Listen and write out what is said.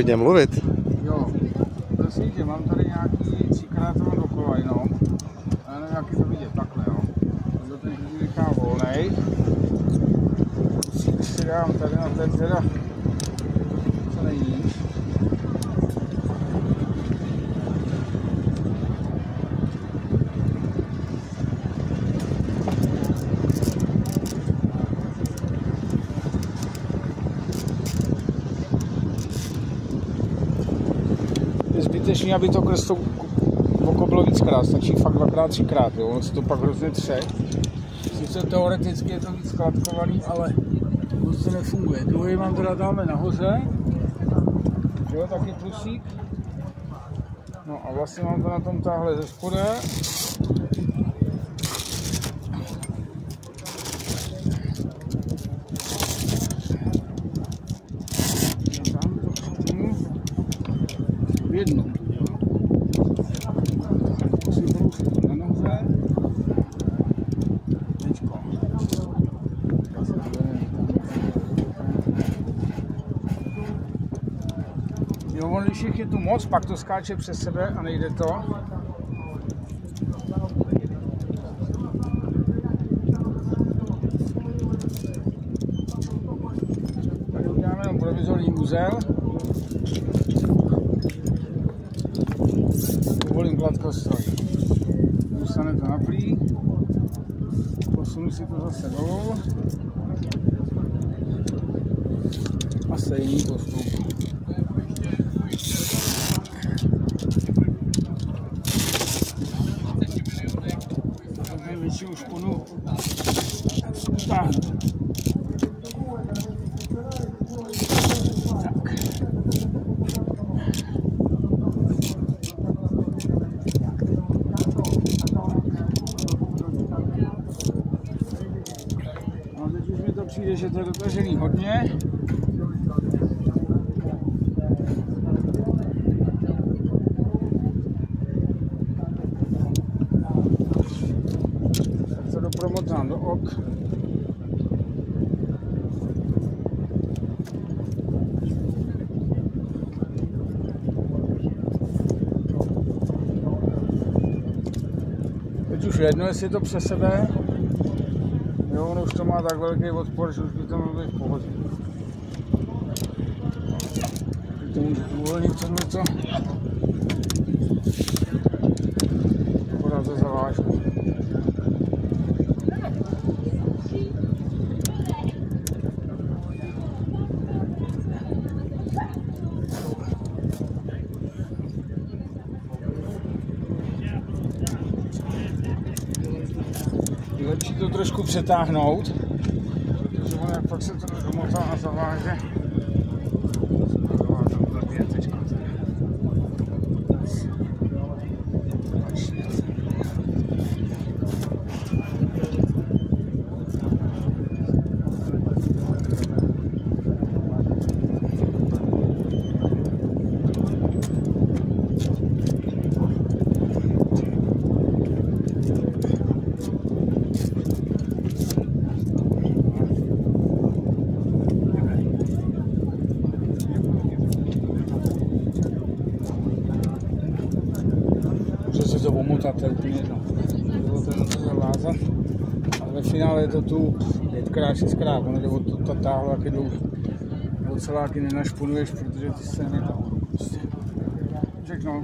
klidně mluvit. Jo, prosím tě, mám tady nějaký 3x dokola jenom. A já nevím, jak to vidět, takhle jo. Tohle ten klidně nechám volnej. Si dám tady na ten teda, co není. Je zbytečný, aby to kreslo oko bylo víckrát, stačí fakt 2x, 3x, jo, ono se to pak hrozně tře. Sice teoreticky je to víc kladkovaný, ale moc to nefunguje. Druhý mám teda dáme nahoře, jo, taky plusík. No a vlastně mám to na tom táhle ze spoda. Jedno. Musím brousit na noze. Tečko. Jo, on když je tu moc, pak to skáče přes sebe a nejde to. Tady uděláme jenom provizorní úzel. Uvolím gladkostroj. Zůstane to na plí. Posunu si to zase dolů. A stejný postup. Takže většinou šponu stáhnu. Přijde, že to je dotažený hodně. Tak to dopromotám do ok. Teď už jedno, jestli je to přes sebe. Jo, ono už to má tak velký odpor, že už by to mělo být v pohodě. Teď to můžu uvolnit co něco. Podat to zavážku. Je lepší to trošku přetáhnout, protože ono jak pak se to domotá a zaváže. Se to omotat, to je úplně jedno. Dovolte to zavázat. Ale ve finále je to tu 5x, 6x, ono jde o to ta táhla, jak je dlouhý. Oceláky nenašponuješ, protože ty se nedá. Prostě. Všechno.